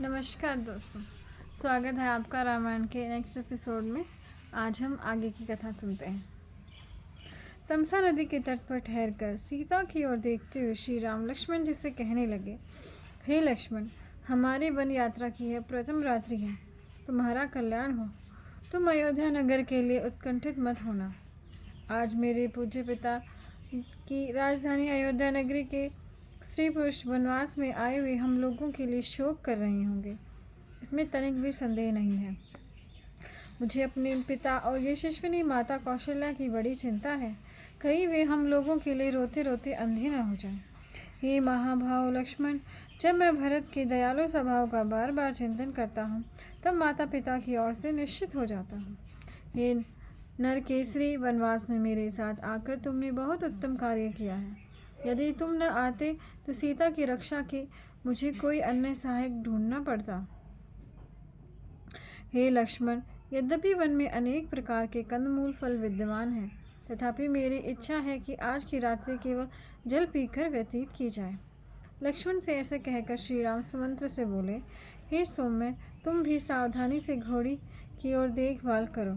नमस्कार दोस्तों, स्वागत है आपका रामायण के नेक्स्ट एपिसोड में। आज हम आगे की कथा सुनते हैं। तमसा नदी के तट पर ठहरकर सीता की ओर देखते हुए श्री राम लक्ष्मण जी से कहने लगे, हे लक्ष्मण, हमारी वन यात्रा की यह प्रथम रात्रि है। तुम्हारा कल्याण हो। तुम अयोध्या नगर के लिए उत्कंठित मत होना। आज मेरे पूज्य पिता की राजधानी अयोध्या नगरी के स्त्री पुरुष वनवास में आए हुए हम लोगों के लिए शोक कर रहे होंगे, इसमें तनिक भी संदेह नहीं है। मुझे अपने पिता और यशस्विनी माता कौशल्या की बड़ी चिंता है, कहीं वे हम लोगों के लिए रोते रोते अंधे न हो जाएं। हे महाभाव लक्ष्मण, जब मैं भरत के दयालु स्वभाव का बार बार चिंतन करता हूँ तब माता पिता की ओर से निश्चित हो जाता हूँ। हे नरकेसरी, वनवास में मेरे साथ आकर तुमने बहुत उत्तम कार्य किया है। यदि तुम न आते तो सीता की रक्षा के मुझे कोई अन्य सहायक ढूंढना पड़ता। हे लक्ष्मण, यद्यपि वन में अनेक प्रकार के कंदमूल फल विद्यमान हैं, तथापि मेरी इच्छा है कि आज की रात्रि केवल जल पीकर व्यतीत की जाए। लक्ष्मण से ऐसे कहकर श्री राम सुमंत्र से बोले, हे सौम्य, तुम भी सावधानी से घोड़ी की ओर देखभाल करो।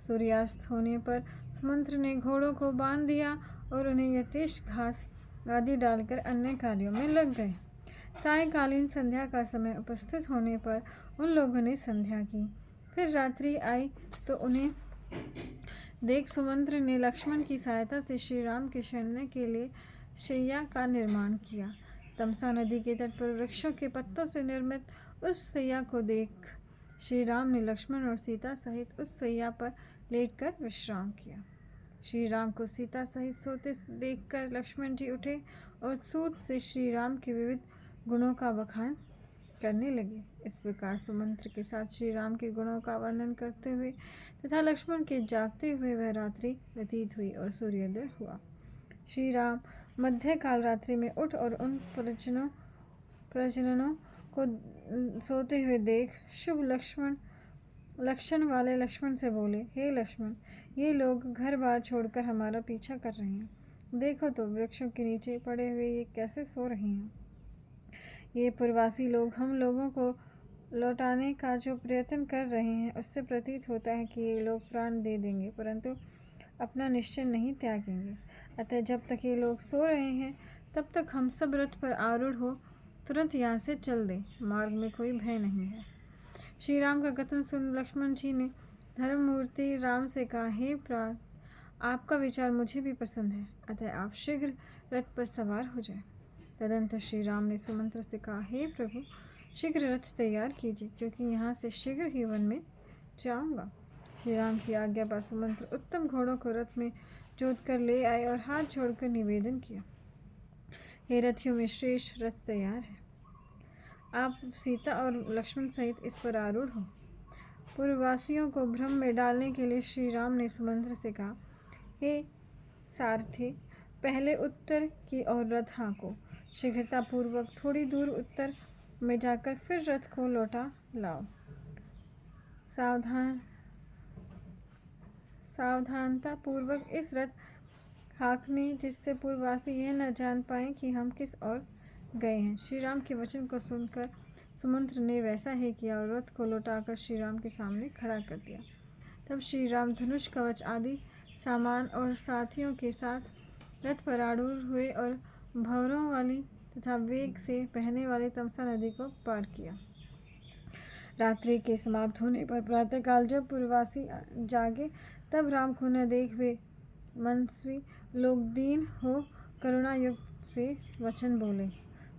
सूर्यास्त होने पर सुमंत्र ने घोड़ों को बांध दिया और उन्हें यथेष्ट घास आदि डालकर अन्य कार्यों में लग गए। सायकालीन संध्या का समय उपस्थित होने पर उन लोगों ने संध्या की। फिर रात्रि आई तो उन्हें देख सुमंत्र ने लक्ष्मण की सहायता से श्री राम के शयन के लिए शैया का निर्माण किया। तमसा नदी के तट पर वृक्षों के पत्तों से निर्मित उस शैया को देख श्री राम ने लक्ष्मण और सीता सहित उस शैया पर लेटकर विश्राम किया। श्री राम को सीता सहित सोते देखकर लक्ष्मण जी उठे और सूत से श्री राम के विविध गुणों का बखान करने लगे। इस प्रकार सुमंत्र के साथ श्री राम के गुणों का वर्णन करते हुए तथा लक्ष्मण के जागते हुए वह रात्रि व्यतीत हुई और सूर्योदय हुआ। श्री राम मध्यकाल रात्रि में उठ और उन प्रजननों को सोते हुए देख शुभ लक्षण वाले लक्ष्मण से बोले, हे लक्ष्मण, ये लोग घर बार छोड़कर हमारा पीछा कर रहे हैं। देखो तो वृक्षों के नीचे पड़े हुए ये कैसे सो रहे हैं। ये पूर्ववासी लोग हम लोगों को लौटाने का जो प्रयत्न कर रहे हैं उससे प्रतीत होता है कि ये लोग प्राण दे देंगे, परंतु अपना निश्चय नहीं त्यागेंगे। अतः जब तक ये लोग सो रहे हैं तब तक हम सब रथ पर आरूढ़ हो तुरंत यहाँ से चल दें। मार्ग में कोई भय नहीं है। श्री राम का कथन सुन लक्ष्मण जी ने धर्ममूर्ति राम से कहा, हे प्राण, आपका विचार मुझे भी पसंद है, अतः आप शीघ्र रथ पर सवार हो जाएं। तदंतर श्री राम ने सुमंत्र से कहा, हे प्रभु, शीघ्र रथ तैयार कीजिए, क्योंकि यहाँ से शीघ्र ही वन में जाऊंगा। श्री राम की आज्ञा पर सुमंत्र उत्तम घोड़ों को रथ में जोत कर ले आए और हाथ जोड़कर निवेदन किया, हे रथियों में श्रेष्ठ रथ तैयार है। आप सीता और लक्ष्मण सहित इस पर आरूढ़ हो। पूर्ववासियों को भ्रम में डालने के लिए श्री राम ने सुमंत्र से कहा, हे सारथी, पहले उत्तर की ओर रथ हाँको। शीघ्रतापूर्वक थोड़ी दूर उत्तर में जाकर फिर रथ को लौटा लाओ। सावधानता पूर्वक इस रथ हाँकने, जिससे पूर्ववासी यह न जान पाए कि हम किस ओर गए हैं। श्री राम के वचन को सुनकर सुमंत्र ने वैसा ही किया और रथ को लौटाकर श्री राम के सामने खड़ा कर दिया। तब श्री राम धनुष कवच आदि सामान और साथियों के साथ रथ पर आरूढ़ हुए और भंवरों वाली तथा वेग से बहने वाली तमसा नदी को पार किया। रात्रि के समाप्त होने पर प्रातःकाल जब पूर्ववासी जागे तब राम को न देख वे मनस्वी लोग दीन हो करुणा युक्त से वचन बोले,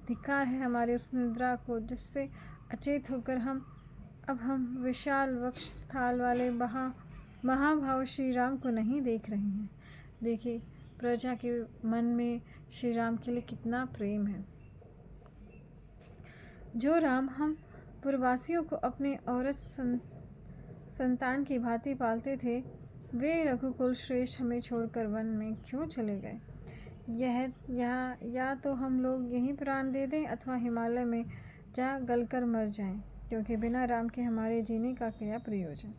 धिक्कार है हमारे उस निद्रा को जिससे अचेत होकर हम विशाल वक्ष स्थाल वाले महाभाव श्री राम को नहीं देख रहे हैं। देखिए, प्रजा के मन में श्री राम के लिए कितना प्रेम है। जो राम हम पूर्ववासियों को अपने औरत संतान की भांति पालते थे, वे रघुकुल श्रेष्ठ हमें छोड़कर वन में क्यों चले गए। या तो हम लोग यहीं प्राण दे दें अथवा हिमालय में जा गलकर मर जाएं, क्योंकि बिना राम के हमारे जीने का क्या प्रयोजन।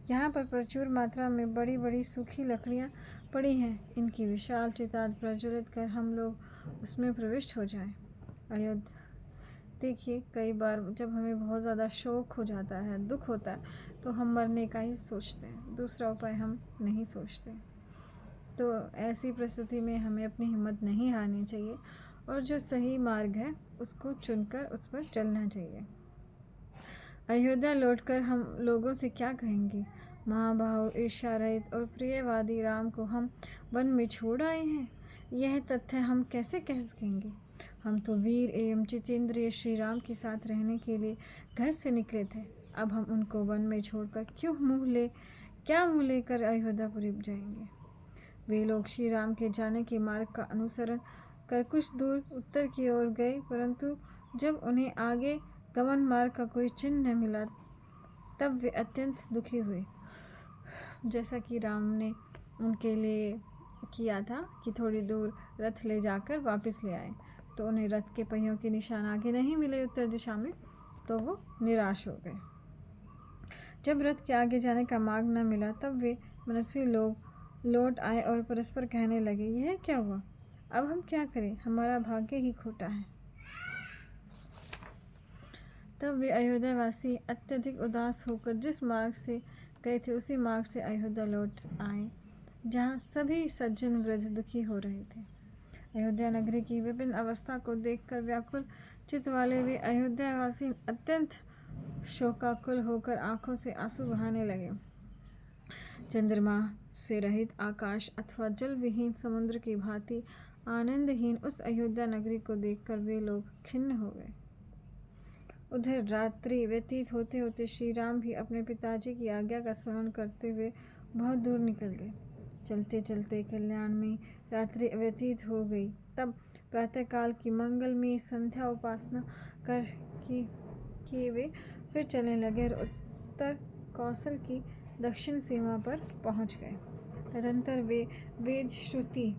यहाँ पर प्रचुर मात्रा में बड़ी बड़ी सूखी लकड़ियाँ पड़ी हैं, इनकी विशाल चिता प्रज्वलित कर हम लोग उसमें प्रविष्ट हो जाएं। देखिए, कई बार जब हमें बहुत ज़्यादा शोक हो जाता है, दुख होता है, तो हम मरने का ही सोचते हैं, दूसरा उपाय हम नहीं सोचते। तो ऐसी परिस्थिति में हमें अपनी हिम्मत नहीं हारनी चाहिए और जो सही मार्ग है उसको चुनकर उस पर चलना चाहिए। अयोध्या लौटकर हम लोगों से क्या कहेंगे? महाभाव, ईर्ष्या रहित और प्रियवादी राम को हम वन में छोड़ आए हैं। यह तथ्य हम कैसे कह सकेंगे? हम तो वीर एवं जितेंद्रिय श्री राम के साथ रहने के लिए घर से निकले थे। अब हम उनको वन में छोड़कर क्या मुँह लेकर अयोध्यापुरी जाएंगे? वे लोग श्री राम के जाने के मार्ग का अनुसरण कर कुछ दूर उत्तर की ओर गए, परंतु जब उन्हें आगे गमन मार्ग का कोई चिन्ह न मिला तब वे अत्यंत दुखी हुए। जैसा कि राम ने उनके लिए किया था कि थोड़ी दूर रथ ले जाकर वापस ले आए, तो उन्हें रथ के पहियों के निशान आगे नहीं मिले उत्तर दिशा में, तो वो निराश हो गए। जब रथ के आगे जाने का मार्ग न मिला तब वे मनस्वी लोग लौट आए और परस्पर कहने लगे, यह क्या हुआ? अब हम क्या करें? हमारा भाग्य ही खोटा है। तब वे अयोध्यावासी अत्यधिक उदास होकर जिस मार्ग से गए थे उसी मार्ग से अयोध्या लौट आए, जहाँ सभी सज्जन वृद्ध दुखी हो रहे थे। अयोध्या नगरी की विभिन्न अवस्था को देखकर व्याकुल चित्त वाले वे अयोध्यावासी अत्यंत शोकाकुल होकर आंखों से आंसू बहाने लगे। चंद्रमा से रहित आकाश अथवा जल विहीन समुद्र की भांति आनंदहीन उस अयोध्या नगरी को देखकर वे लोग खिन्न हो गए। उधर रात्रि व्यतीत होते होते श्री राम भी अपने पिताजी की आज्ञा का स्मरण करते हुए बहुत दूर निकल गए। चलते चलते कल्याण में रात्रि व्यतीत हो गई। तब प्रातःकाल की मंगलमयी संध्या उपासना कर कि वे फिर चलने लगे और उत्तर कौशल की दक्षिण सीमा पर पहुंच गए। तदंतर वे वेद श्रुति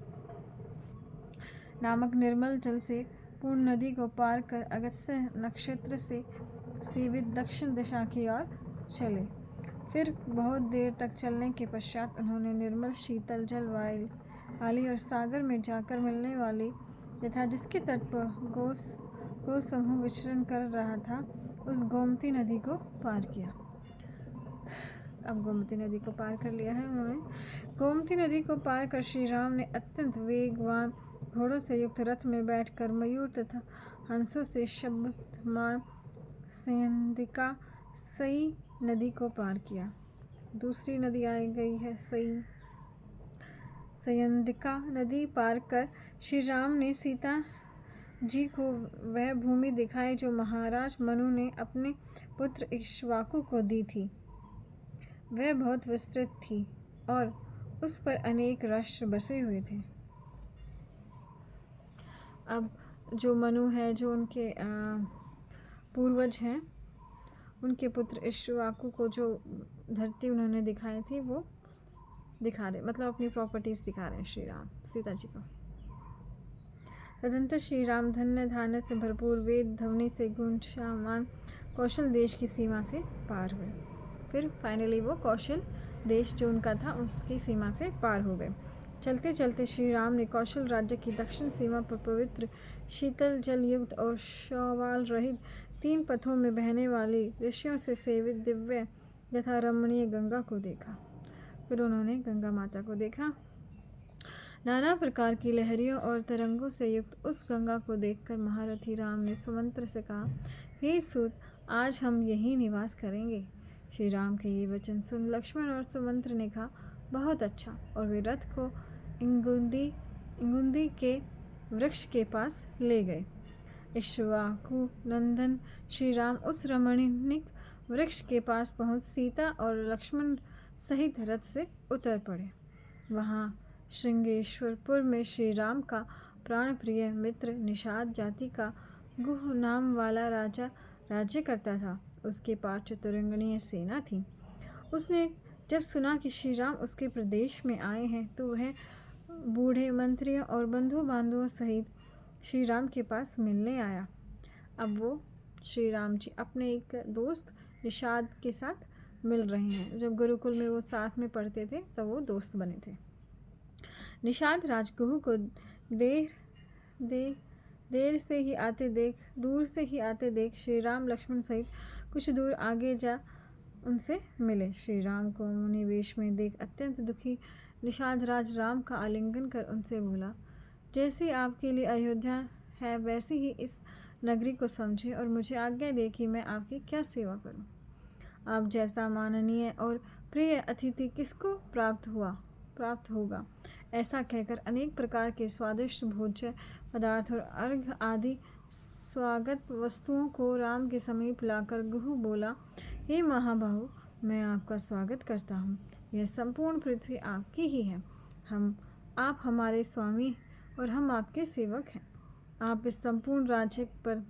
नामक निर्मल जल से पूर्ण नदी को पार कर अगस्त्य नक्षत्र से सीवित दक्षिण दिशा की ओर चले। फिर बहुत देर तक चलने के पश्चात उन्होंने निर्मल शीतल जल वाली और सागर में जाकर मिलने वाली यथा जिसके तट पर गौ समूह विचरण कर रहा था उस गोमती नदी को पार किया। अब गोमती नदी को पार कर लिया है उन्होंने। गोमती नदी को पार कर श्री राम ने अत्यंत वेगवान घोड़ों से युक्त रथ में बैठकर मयूर तथा हंसों से शब्दमान सयंदिका सई नदी को पार किया। दूसरी नदी आ गई है सयंदिका नदी पार कर श्री राम ने सीता जी को वह भूमि दिखाई जो महाराज मनु ने अपने पुत्र इक्ष्वाकु को दी थी। वह बहुत विस्तृत थी और उस पर अनेक राष्ट्र बसे हुए थे। अब जो मनु है, जो उनके पूर्वज हैं, उनके पुत्र इक्ष्वाकु को जो धरती उन्होंने दिखाई थी वो दिखा रहे, मतलब अपनी प्रॉपर्टीज दिखा रहे हैं श्री राम सीता जी को। तदंतर श्री राम धन्य धान्य से भरपूर वेद ध्वनि से गुंजायमान कौशल देश की सीमा से पार हुए। फिर फाइनली वो कौशल देश जो उनका था उसकी सीमा से पार हो गए। चलते चलते श्री राम ने कौशल राज्य की दक्षिण सीमा पर पवित्र शीतल जल युक्त और शैवाल रहित 3 पथों में बहने वाली ऋषियों से सेवित दिव्य यथा रमणीय गंगा को देखा। फिर उन्होंने गंगा माता को देखा। नाना प्रकार की लहरियों और तरंगों से युक्त उस गंगा को देखकर महारथी राम ने सुमंत्र से कहा, हे सूत, आज हम यहीं निवास करेंगे। श्री राम के ये वचन सुन लक्ष्मण और सुमंत्र ने कहा, बहुत अच्छा, और वे रथ को इंगुंदी के वृक्ष के पास ले गए। इक्ष्वाकु नंदन श्री राम उस रमणीक वृक्ष के पास पहुँच सीता और लक्ष्मण सहित रथ से उतर पड़े। वहाँ श्रृंगेश्वरपुर में श्री राम का प्राण प्रिय मित्र निषाद जाति का गुह नाम वाला राजा राज्य करता था। उसके पास चतुरंगणीय सेना थी। उसने जब सुना कि श्री राम उसके प्रदेश में आए हैं तो वह बूढ़े मंत्रियों और बंधु बांधवों सहित श्री राम के पास मिलने आया। अब वो श्री राम जी अपने एक दोस्त निषाद के साथ मिल रहे हैं। जब गुरुकुल में वो साथ में पढ़ते थे तब वो दोस्त बने थे। निषाद राजगुह को दूर से ही आते देख श्री राम लक्ष्मण सहित कुछ दूर आगे जा उनसे मिले। श्री राम को मुनि वेश में देख अत्यंत दुखी निषाद राज राम का आलिंगन कर उनसे बोला, जैसी आपके लिए अयोध्या है वैसी ही इस नगरी को समझे और मुझे आज्ञा दे कि मैं आपकी क्या सेवा करूं। आप जैसा माननीय और प्रिय अतिथि किसको प्राप्त होगा। ऐसा कहकर अनेक प्रकार के स्वादिष्ट भोज्य पदार्थ और अर्घ आदि स्वागत वस्तुओं को राम के समीप लाकर गुहु बोला, हे महाबाहु, मैं आपका स्वागत करता हूँ। यह संपूर्ण पृथ्वी आपकी ही है। आप हमारे स्वामी और हम आपके सेवक हैं। आप इस संपूर्ण राज्य पर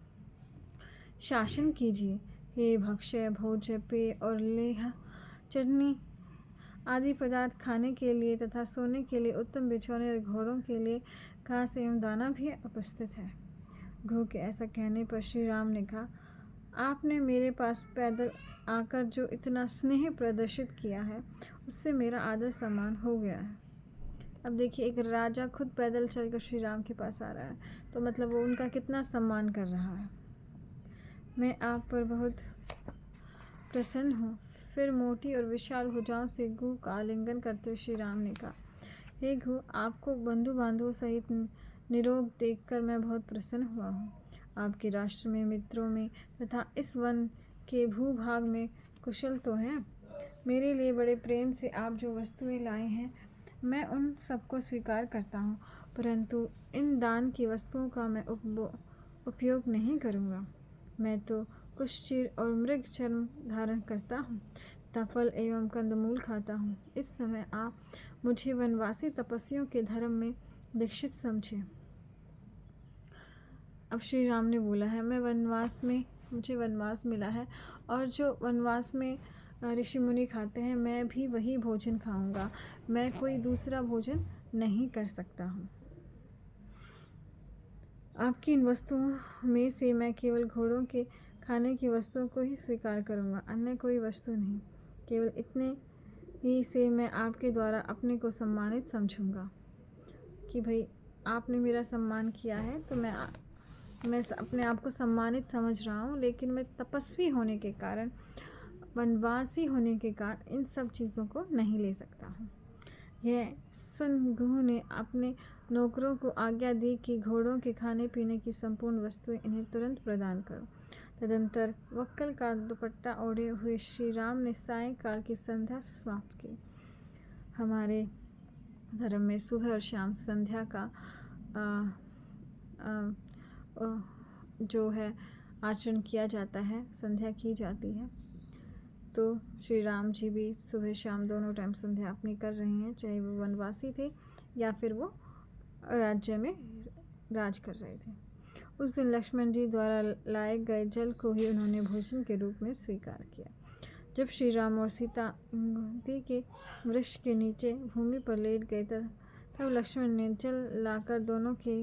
शासन कीजिए। हे भक्ष्य भोज्य पेय और लेह चटनी आदि पदार्थ खाने के लिए तथा सोने के लिए उत्तम बिछौने और घोड़ों के लिए घास एवं दाना भी उपस्थित है। घू के ऐसा कहने पर श्री राम ने कहा, आपने मेरे पास पैदल आकर जो इतना स्नेह प्रदर्शित किया है उससे मेरा आदर सम्मान हो गया है। अब देखिए, एक राजा खुद पैदल चलकर श्री राम के पास आ रहा है, तो मतलब वो उनका कितना सम्मान कर रहा है। मैं आप पर बहुत प्रसन्न हूँ। फिर मोटी और विशाल भुजाओं से घू का आलिंगन करते हुए श्री राम ने कहा, हे घू, आपको बंधु बांधवों सहित निरोग देखकर मैं बहुत प्रसन्न हुआ हूँ। आपके राष्ट्र में, मित्रों में तथा इस वन के भूभाग में कुशल तो हैं। मेरे लिए बड़े प्रेम से आप जो वस्तुएं लाए हैं मैं उन सबको स्वीकार करता हूँ, परंतु इन दान की वस्तुओं का मैं उपयोग नहीं करूँगा। मैं तो कुछ चीर और मृग चर्म धारण करता हूँ तथा फल एवं कंदमूल खाता हूँ। इस समय आप मुझे वनवासी तपस्वियों के धर्म में दीक्षित समझे। अब श्री राम ने बोला है, मुझे वनवास मिला है और जो वनवास में ऋषि मुनि खाते हैं मैं भी वही भोजन खाऊंगा। मैं कोई दूसरा भोजन नहीं कर सकता हूँ। आपकी इन वस्तुओं में से मैं केवल घोड़ों के खाने की वस्तुओं को ही स्वीकार करूँगा, अन्य कोई वस्तु नहीं। केवल इतने ही से मैं आपके द्वारा अपने को सम्मानित समझूंगा कि भाई आपने मेरा सम्मान किया है, तो मैं अपने आप को सम्मानित समझ रहा हूँ। लेकिन मैं तपस्वी होने के कारण, वनवासी होने के कारण इन सब चीज़ों को नहीं ले सकता हूँ। यह सुन घू ने अपने नौकरों को आज्ञा दी कि घोड़ों के खाने पीने की संपूर्ण वस्तुएं इन्हें तुरंत प्रदान करो। तदंतर वक्कल का दुपट्टा ओढ़े हुए श्री राम ने सायंकाल की संध्या समाप्त की। हमारे धर्म में सुबह और शाम संध्या का जो है आचरण किया जाता है, संध्या की जाती है। तो श्री राम जी भी सुबह शाम दोनों टाइम संध्या अपनी कर रहे हैं, चाहे वो वनवासी थे या फिर वो राज्य में राज कर रहे थे। उस दिन लक्ष्मण जी द्वारा लाए गए जल को ही उन्होंने भोजन के रूप में स्वीकार किया। जब श्री राम और सीता इंगुदी के वृक्ष के नीचे भूमि पर लेट गए तब लक्ष्मण ने जल लाकर दोनों के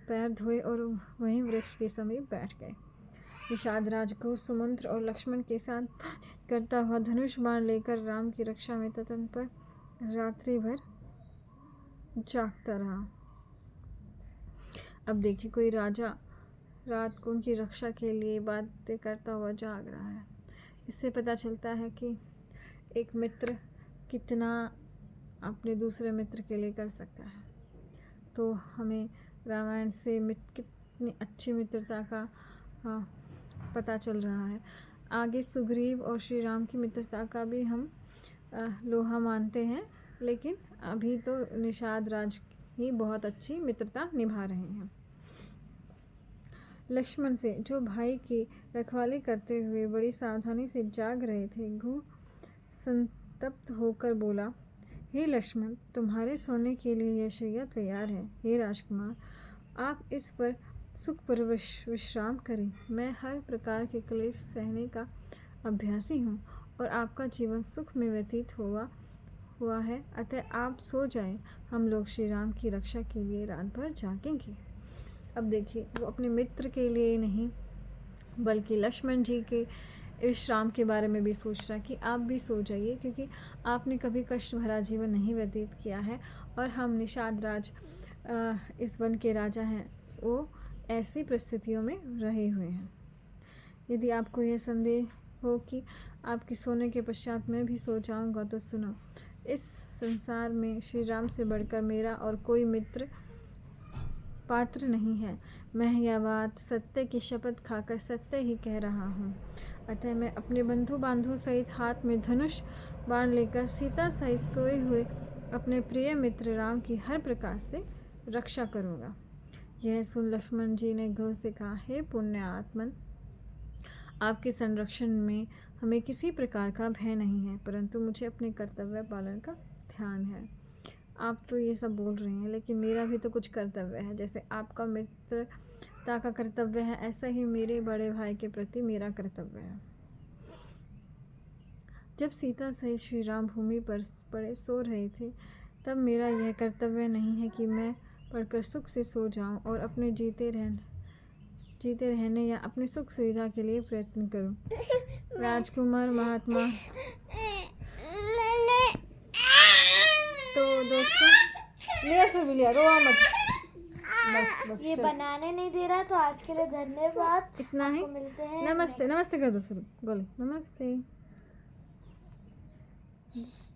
पैर धोए और वहीं वृक्ष के समीप बैठ गए। निषाद राज को सुमंत्र और लक्ष्मण के साथ करता हुआ धनुष बाण लेकर राम की रक्षा में तत्पर रात्रि भर जागता रहा। अब देखिए, कोई राजा रात को उनकी रक्षा के लिए बातें करता हुआ जाग रहा है। इससे पता चलता है कि एक मित्र कितना अपने दूसरे मित्र के लिए कर सकता है। तो हमें रामायण से कितनी अच्छी मित्रता का पता चल रहा है। आगे सुग्रीव और श्री राम की मित्रता का भी हम लोहा मानते हैं, लेकिन अभी तो निषाद राज ही बहुत अच्छी मित्रता निभा रहे हैं। लक्ष्मण से जो भाई की रखवाली करते हुए बड़ी सावधानी से जाग रहे थे, घू संतप्त होकर बोला, हे लक्ष्मण, तुम्हारे सोने के लिए यह शैया तैयार है। हे राजकुमार, आप इस पर सुखपूर्वक विश्राम करें। मैं हर प्रकार के क्लेश सहने का अभ्यासी हूँ और आपका जीवन सुख में व्यतीत हुआ है, अतः आप सो जाएं। हम लोग श्री राम की रक्षा के लिए रात भर जागेंगे। अब देखिए, वो अपने मित्र के लिए नहीं बल्कि लक्ष्मण जी के विश्राम के बारे में भी सोच रहा है कि आप भी सो जाइए, क्योंकि आपने कभी कष्ट भरा जीवन नहीं व्यतीत किया है और हम निषाद राज इस वन के राजा हैं। वो ऐसी परिस्थितियों में रहे हुए हैं। यदि आपको यह संदेह हो कि आपके सोने के पश्चात मैं भी सो जाऊंगा तो सुनो, इस संसार में श्री राम से बढ़कर मेरा और कोई मित्र पात्र नहीं है। मैं यह बात सत्य की शपथ खाकर सत्य ही कह रहा हूँ। अतः मैं अपने बंधु बांधु सहित हाथ में धनुष बाण लेकर सीता सहित सोए हुए अपने प्रिय मित्र राम की हर प्रकार से रक्षा करूँगा। यह सुन लक्ष्मण जी ने घोर से कहा, हे पुण्य आत्मन, आपके संरक्षण में हमें किसी प्रकार का भय नहीं है, परंतु मुझे अपने कर्तव्य पालन का ध्यान है। आप तो ये सब बोल रहे हैं, लेकिन मेरा भी तो कुछ कर्तव्य है। जैसे आपका मित्रता का कर्तव्य है, ऐसा ही मेरे बड़े भाई के प्रति मेरा कर्तव्य है। जब सीता सहित श्री राम भूमि पर पड़े सो रहे थे, तब मेरा यह कर्तव्य नहीं है कि मैं पढ़कर सुख से सो जाऊं और अपने जीते रहने या अपनी सुख सुविधा के लिए प्रयत्न करूं। राजकुमार महात्मा। तो दोस्तों, लिया फिर लिया, रोआ मत। बस ये बनाने नहीं दे रहा, तो आज के लिए धन्यवाद। इतना ही। मिलते हैं। नमस्ते। नमस्ते कर दो, बोले नमस्ते।